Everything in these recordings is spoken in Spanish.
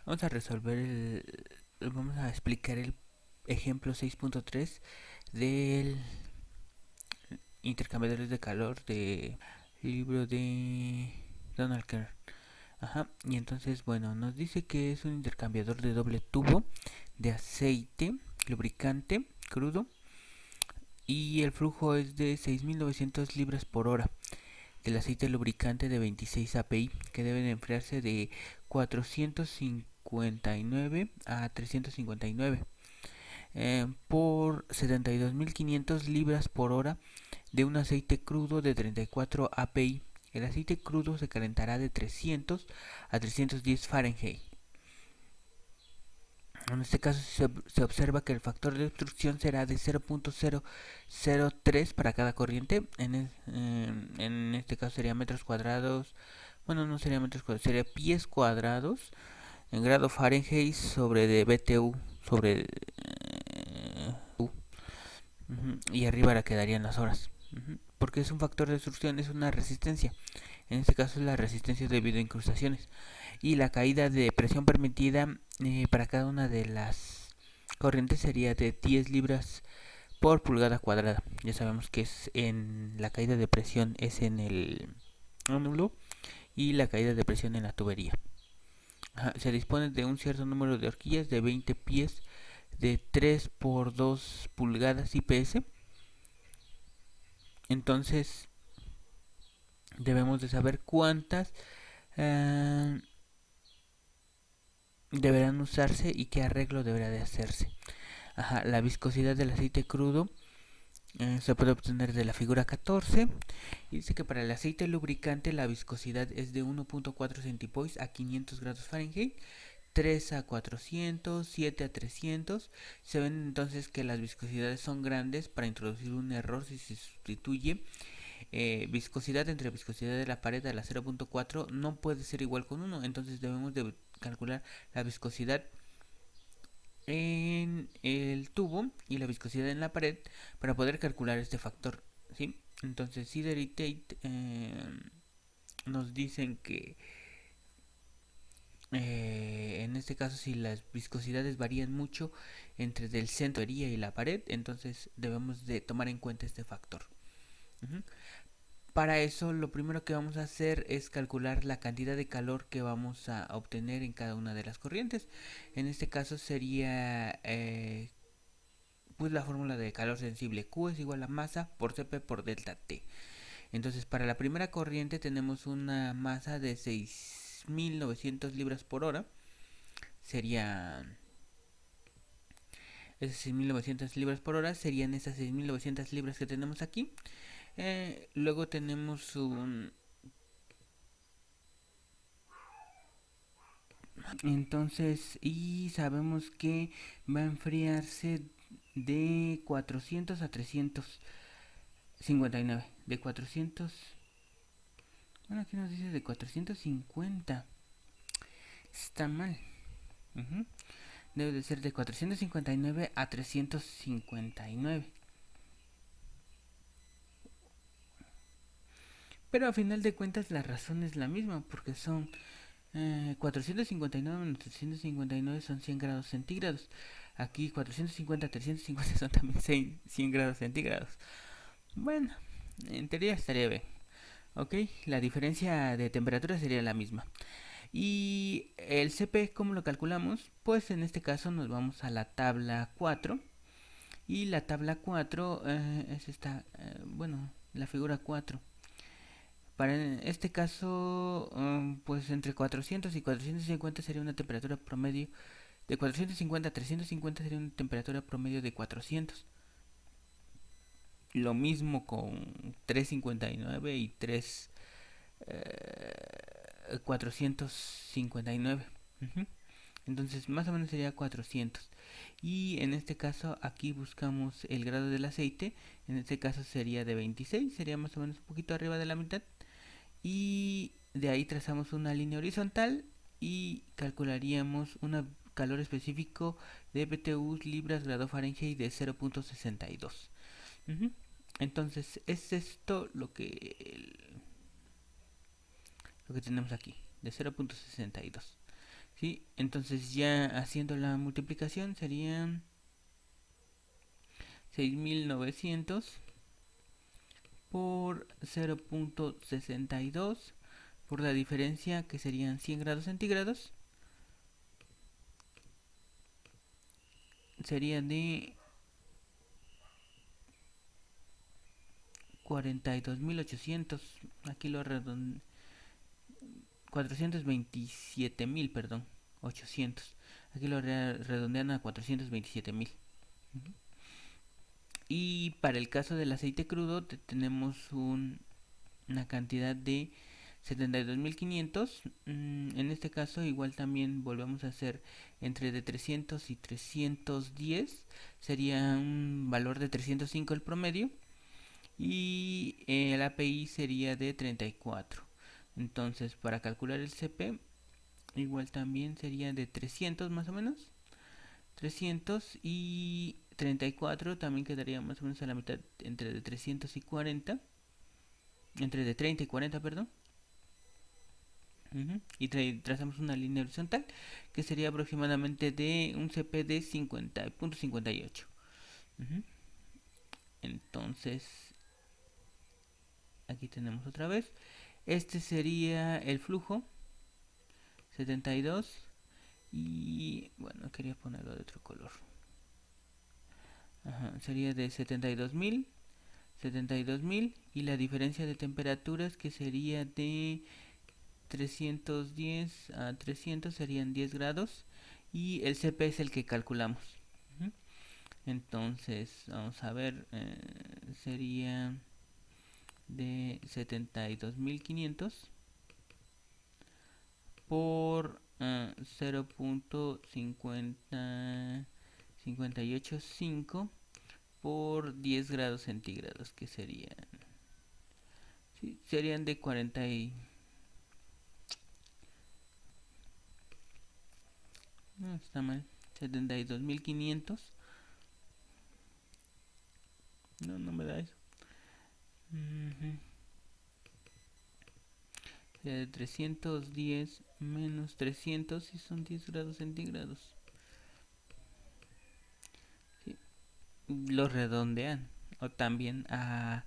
Vamos a resolver vamos a explicar el ejemplo 6.3 del intercambiadores de calor de libro de Donald Kern. Ajá, y entonces, bueno, nos dice que es un intercambiador de doble tubo de aceite, lubricante, crudo, y el flujo es de 6.900 libras por hora del aceite lubricante de 26 API, que deben enfriarse de 459 a 359 por 72.500 libras por hora de un aceite crudo de 34 API. El aceite crudo se calentará de 300 a 310 Fahrenheit. En este caso se observa que el factor de obstrucción será de 0.003 para cada corriente. En este caso sería metros cuadrados. Bueno, no sería metros cuadrados, sería pies cuadrados en grado Fahrenheit sobre de BTU sobre U. Y arriba la quedarían las horas. Porque es un factor de obstrucción, es una resistencia. En este caso es la resistencia debido a incrustaciones. Y la caída de presión permitida para cada una de las corrientes sería de 10 libras por pulgada cuadrada. Ya sabemos que es en la caída de presión es en el ángulo y la caída de presión en la tubería. Se dispone de un cierto número de horquillas de 20 pies de 3 por 2 pulgadas IPS. Entonces debemos de saber cuántas eh, deberán usarse y qué arreglo deberá de hacerse. La viscosidad del aceite crudo se puede obtener de la figura 14 y dice que para el aceite lubricante la viscosidad es de 1.4 centipoise a 500 grados Fahrenheit, 3 a 400, 7 a 300. Se ven entonces que las viscosidades son grandes. Para introducir un error, si se sustituye viscosidad entre viscosidad de la pared a la 0.4 no puede ser igual con 1, entonces debemos de calcular la viscosidad en el tubo y la viscosidad en la pared para poder calcular este factor, ¿sí? Entonces Sider y Tate nos dicen que en este caso si las viscosidades varían mucho entre del centro y la pared, entonces debemos de tomar en cuenta este factor. Para eso lo primero que vamos a hacer es calcular la cantidad de calor que vamos a obtener en cada una de las corrientes. En este caso sería pues la fórmula de calor sensible. Q es igual a masa por Cp por delta T. Entonces para la primera corriente tenemos una masa de 6.900 libras por hora. Sería esas 6.900 libras por hora serían esas 6.900 libras que tenemos aquí. Luego tenemos un... Entonces, y sabemos que va a enfriarse de 400 a 359. De 400... Bueno, aquí nos dice de 450. Está mal. Uh-huh. Debe de ser de 459 a 359. Pero a final de cuentas la razón es la misma, porque son 459 menos 359 son 100 grados centígrados. Aquí 450 a 350 son también 100 grados centígrados. Bueno, en teoría estaría bien. Ok, la diferencia de temperatura sería la misma. Y el CP, ¿cómo lo calculamos? Pues en este caso nos vamos a la tabla 4. Y la tabla 4 es esta, bueno, la figura 4. Para este caso, pues entre 400 y 450 sería una temperatura promedio. De 450 a 350 sería una temperatura promedio de 400. Lo mismo con 359 y 3 459. Uh-huh. Entonces más o menos sería 400. Y en este caso aquí buscamos el grado del aceite. En este caso sería de 26. Sería más o menos un poquito arriba de la mitad. Y de ahí trazamos una línea horizontal y calcularíamos un calor específico de BTU libras grado Fahrenheit de 0.62. Uh-huh. Entonces es esto lo que tenemos aquí de 0.62. ¿sí? Entonces ya haciendo la multiplicación serían 6900 por 0.62 por la diferencia que serían 100 grados centígrados, sería de 42.800, aquí lo redondeé, 427.000, perdón, 800, aquí lo redondean a 427.000. Y para el caso del aceite crudo tenemos una cantidad de 72.500. En este caso igual también volvemos a hacer entre de 300 y 310. Sería un valor de 305 el promedio. Y el API sería de 34. Entonces para calcular el CP igual también sería de 300 más o menos. 300 y 34 también quedaría más o menos a la mitad, entre de 300 y 40, entre de 30 y 40, perdón. Y trazamos una línea horizontal que sería aproximadamente de un CP de 50.58. Entonces aquí tenemos otra vez, este sería el flujo 72 y bueno, quería ponerlo de otro color. Sería de 72.000 y la diferencia de temperaturas que sería de 310 a 300 serían 10 grados y el CP es el que calculamos. Entonces vamos a ver, sería de 72.500 por 0.585 por 10 grados centígrados, que serían, sí, serían de 40 y no está mal, 72.500. No me da eso. Sería de 310 menos 300 y son 10 grados centígrados. Sí, lo redondean o también a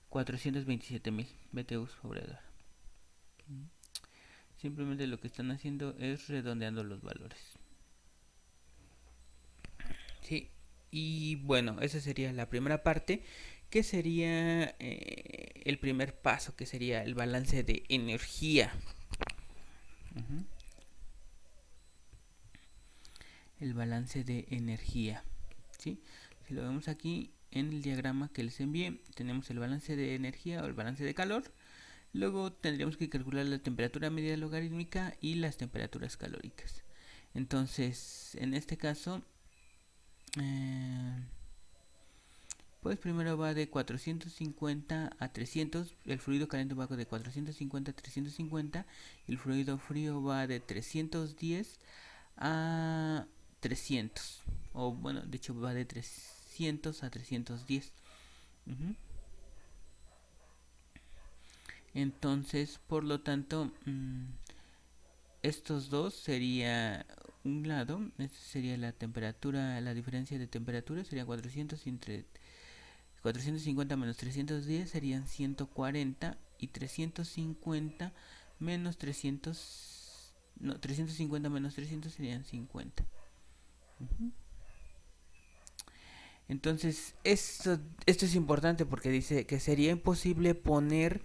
427.000 BTUs sobre hora. Simplemente lo que están haciendo es redondeando los valores. Sí, y bueno, esa sería la primera parte, que sería el primer paso, que sería el balance de energía. El balance de energía. ¿Sí? Si lo vemos aquí en el diagrama que les envié, tenemos el balance de energía o el balance de calor. Luego tendríamos que calcular la temperatura media logarítmica y las temperaturas calóricas. Entonces, en este caso, pues primero va de 450 a 300, el fluido caliente va de 450 a 350 y el fluido frío va de 310 a 300, o bueno, de hecho va de 300 a 310. Entonces, por lo tanto, estos dos sería un lado, este sería la temperatura, la diferencia de temperatura sería 400 entre 450 menos 310 serían 140 y 350 menos 300, no, 350 menos 300 serían 50. Entonces, esto es importante porque dice que sería imposible poner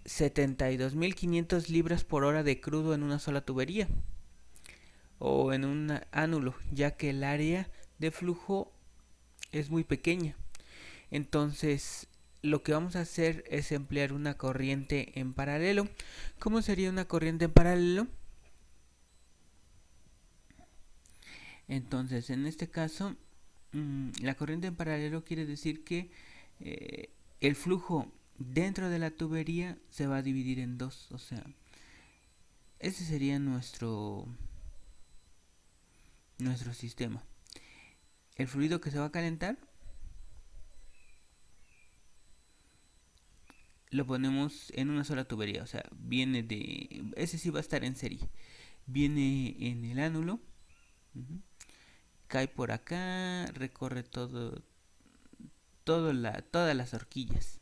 72.500 libras por hora de crudo en una sola tubería o en un ánulo, ya que el área de flujo es muy pequeña. Entonces, lo que vamos a hacer es emplear una corriente en paralelo. ¿Cómo sería una corriente en paralelo? Entonces, en este caso, la corriente en paralelo quiere decir que el flujo dentro de la tubería se va a dividir en dos. O sea, ese sería nuestro sistema. El fluido que se va a calentar lo ponemos en una sola tubería, o sea, viene de, ese sí va a estar en serie, viene en el ánulo, cae por acá, recorre todas las horquillas.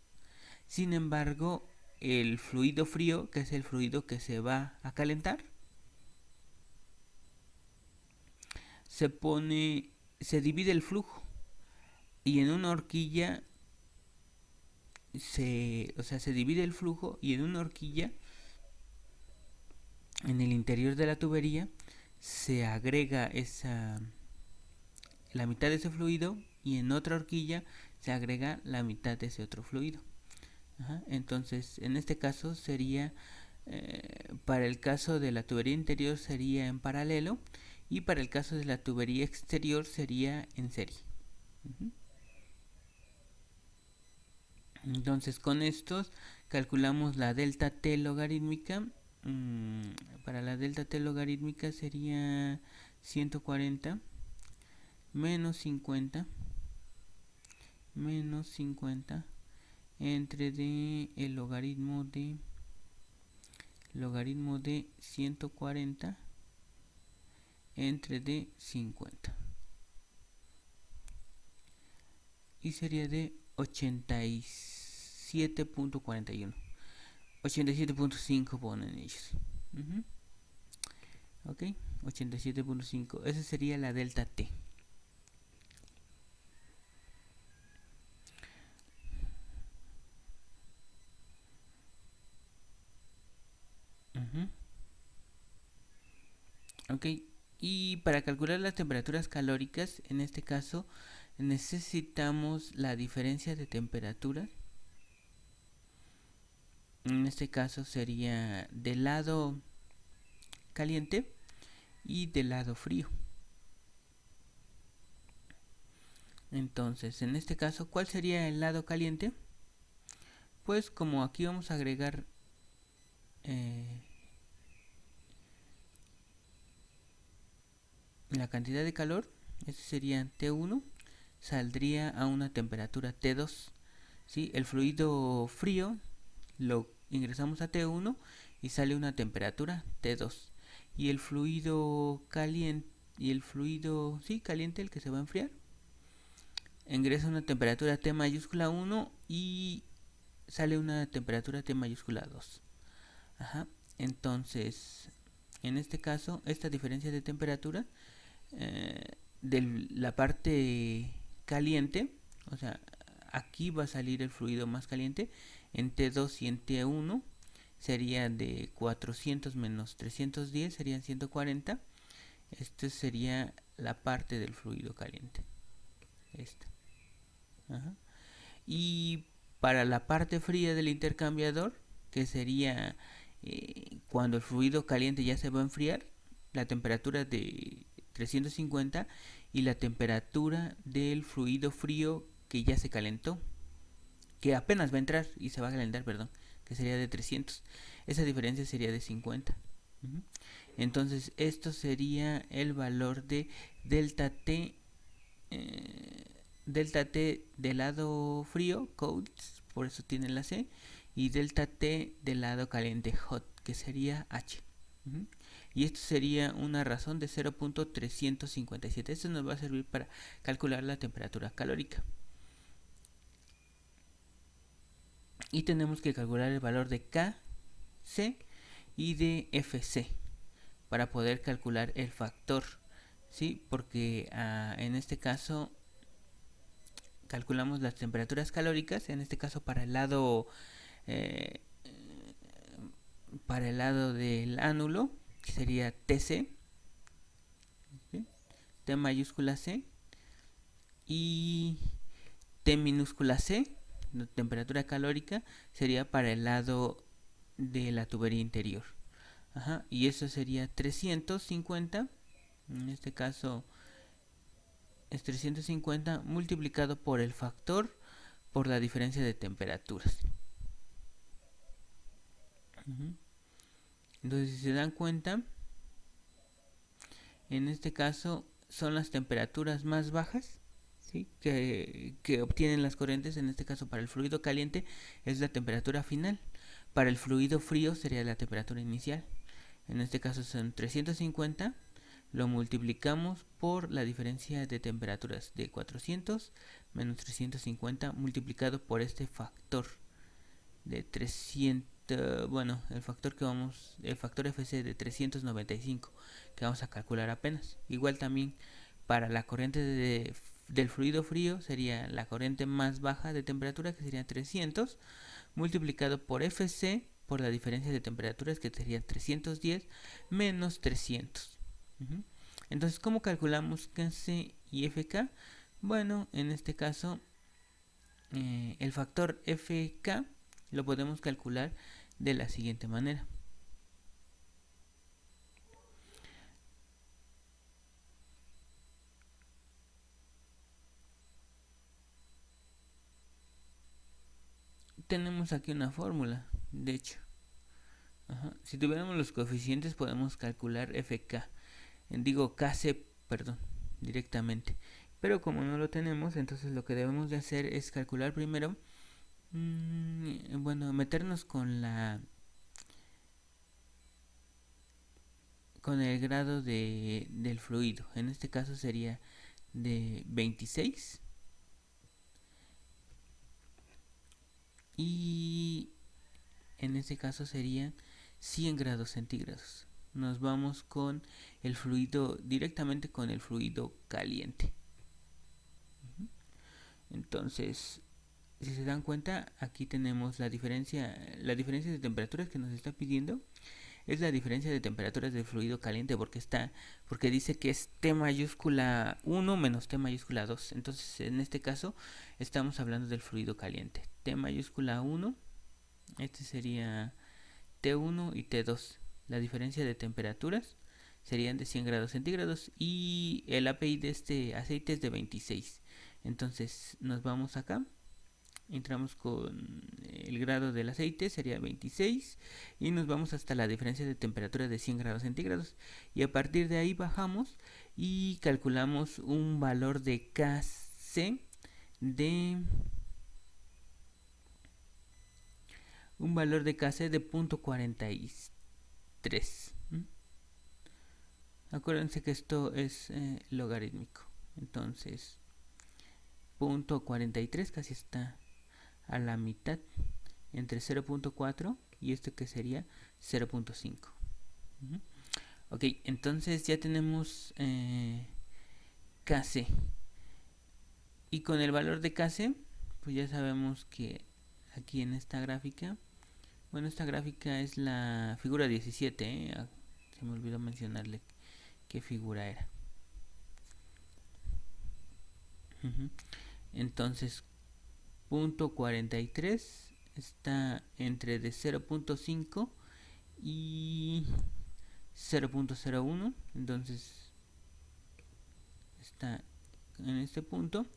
Sin embargo, el fluido frío, que es el fluido que se va a calentar, se divide el flujo y en una horquilla se divide el flujo y en una horquilla en el interior de la tubería se agrega la mitad de ese fluido y en otra horquilla se agrega la mitad de ese otro fluido. Entonces, en este caso sería, para el caso de la tubería interior sería en paralelo y para el caso de la tubería exterior sería en serie. Entonces, con estos calculamos la delta T logarítmica. Para la delta T logarítmica sería 140 menos 50 entre el logaritmo de 140 entre de 50 y sería de 87.41, 87.5 ponen ellos. Ok, 87.5, esa sería la delta T. Ok, y para calcular las temperaturas calóricas, en este caso necesitamos la diferencia de temperaturas. En este caso sería del lado caliente y del lado frío. Entonces, en este caso, ¿cuál sería el lado caliente? Pues como aquí vamos a agregar la cantidad de calor, ese sería T1, saldría a una temperatura T2. ¿Sí? El fluido frío lo ingresamos a T1 y sale una temperatura T2. Y el fluido caliente, caliente, el que se va a enfriar, ingresa una temperatura T mayúscula 1 y sale una temperatura T mayúscula 2. Entonces, en este caso, esta diferencia de temperatura de la parte caliente, o sea, aquí va a salir el fluido más caliente en T2 y en T1 sería de 400 menos 310 serían 140. Esta sería la parte del fluido caliente, esta. Y para la parte fría del intercambiador, que sería cuando el fluido caliente ya se va a enfriar, la temperatura de 350 y la temperatura del fluido frío que ya se calentó, que apenas va a entrar y se va a calentar, perdón, que sería de 300. Esa diferencia sería de 50. Entonces esto sería el valor de delta T, del lado frío, cold, por eso tiene la C, y delta T del lado caliente, hot, que sería H. Y esto sería una razón de 0.357. Esto nos va a servir para calcular la temperatura calórica. Y tenemos que calcular el valor de Kc y de Fc para poder calcular el factor, ¿sí? Porque en este caso calculamos las temperaturas calóricas, en este caso para el lado del ánulo, que sería Tc, ¿sí? T mayúscula C, y T minúscula C, la temperatura calórica, sería para el lado de la tubería interior. Y eso sería 350, en este caso es 350 multiplicado por el factor por la diferencia de temperaturas. Entonces, si se dan cuenta, en este caso son las temperaturas más bajas, ¿sí? Que obtienen las corrientes, en este caso para el fluido caliente es la temperatura final, para el fluido frío sería la temperatura inicial, en este caso son 350, lo multiplicamos por la diferencia de temperaturas de 400 menos 350 multiplicado por este factor de 300, bueno, el factor FC de 395 que vamos a calcular apenas. Igual también para la corriente del fluido frío sería la corriente más baja de temperatura, que sería 300, multiplicado por FC por la diferencia de temperaturas, que sería 310 menos 300. Entonces, ¿cómo calculamos KC y FK? Bueno, en este caso, el factor FK lo podemos calcular de la siguiente manera. Tenemos aquí una fórmula, de hecho. Si tuviéramos los coeficientes podemos calcular FK, digo KC, perdón, directamente. Pero como no lo tenemos, entonces lo que debemos de hacer es calcular primero, bueno, meternos con el grado del fluido. En este caso sería de 26 y en este caso serían 100 grados centígrados. Nos vamos con el fluido, directamente con el fluido caliente. Entonces, si se dan cuenta, aquí tenemos la diferencia de temperaturas que nos está pidiendo. Es la diferencia de temperaturas del fluido caliente, porque dice que es T mayúscula 1 menos T mayúscula 2. Entonces, en este caso, estamos hablando del fluido caliente. T mayúscula 1, este sería T1 y T2. La diferencia de temperaturas serían de 100 grados centígrados y el API de este aceite es de 26. Entonces, nos vamos acá. Entramos con el grado del aceite, sería 26, y nos vamos hasta la diferencia de temperatura de 100 grados centígrados. Y a partir de ahí bajamos y calculamos un valor de KC de .43. Acuérdense que esto es logarítmico. Entonces, .43 casi está a la mitad entre 0.4 y esto que sería 0.5. Ok, entonces ya tenemos KC. Y con el valor de KC, pues ya sabemos que aquí en esta gráfica, bueno, esta gráfica es la figura 17, se me olvidó mencionarle qué figura era. Entonces, .43 está entre de 0.5 y 0.01, entonces está en este punto.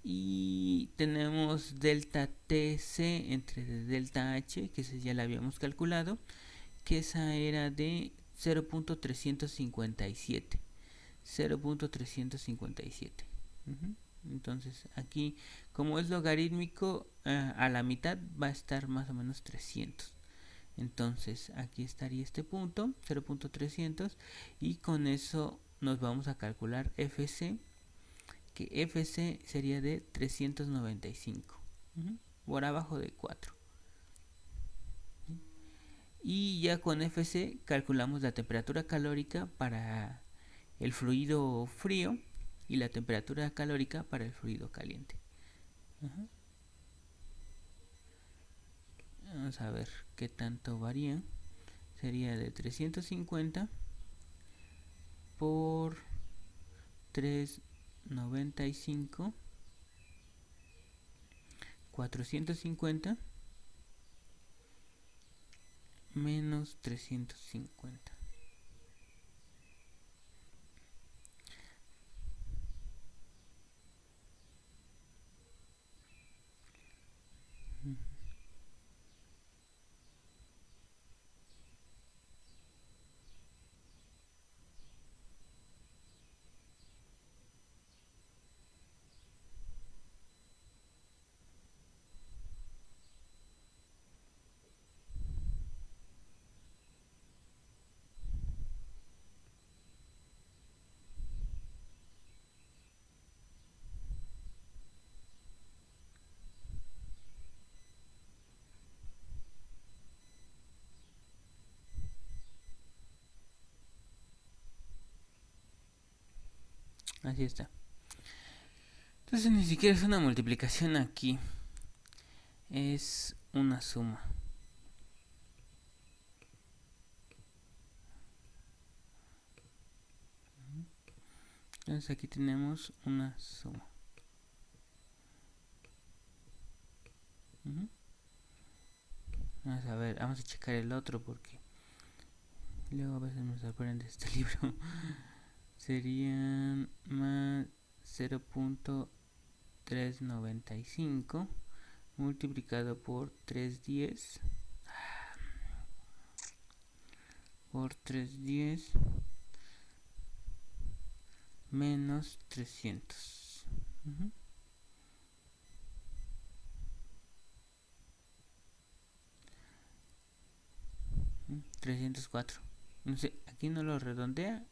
Y tenemos delta TC entre delta H, que ya la habíamos calculado, que esa era de 0.357. 0.357. Entonces aquí, como es logarítmico, a la mitad va a estar más o menos 300. Entonces aquí estaría este punto, 0.300, y con eso nos vamos a calcular FC, que FC sería de 395, por abajo de 4. Y ya con FC calculamos la temperatura calórica para el fluido frío y la temperatura calórica para el fluido caliente. Vamos a ver qué tanto varía. Sería de 350 por 395, 450 menos 350. Así está. Entonces ni siquiera es una multiplicación aquí, es una suma. Entonces aquí tenemos una suma. Vamos a ver, vamos a checar el otro porque luego a veces me sorprende este libro. Serían más 0.395 multiplicado por 310 por 310 menos 300. 304. No sé, aquí no lo redondea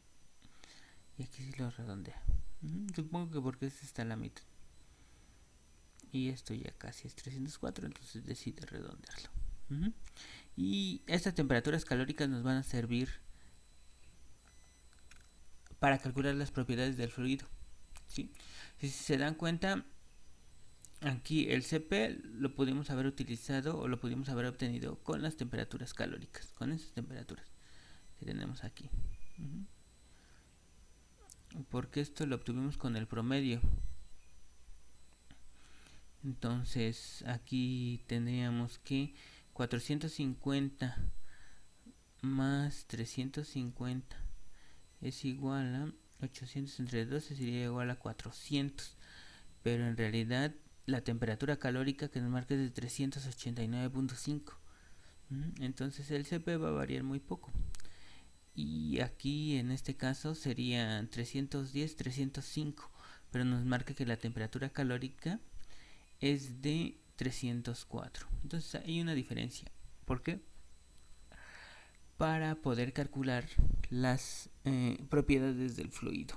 y aquí sí lo redondea. Supongo que porque este está a la mitad. Y esto ya casi es 304, entonces decide redondearlo. Y estas temperaturas calóricas nos van a servir para calcular las propiedades del fluido. ¿Sí? Si se dan cuenta, aquí el Cp lo pudimos haber utilizado o lo pudimos haber obtenido con las temperaturas calóricas, con esas temperaturas que tenemos aquí. Porque esto lo obtuvimos con el promedio. Entonces aquí tendríamos que 450 más 350 es igual a 800 entre 12 sería igual a 400, pero en realidad la temperatura calórica que nos marca es de 389.5. Entonces el Cp va a variar muy poco. Y aquí en este caso serían 310, 305, pero nos marca que la temperatura calórica es de 304. Entonces hay una diferencia. ¿Por qué? Para poder calcular las propiedades del fluido.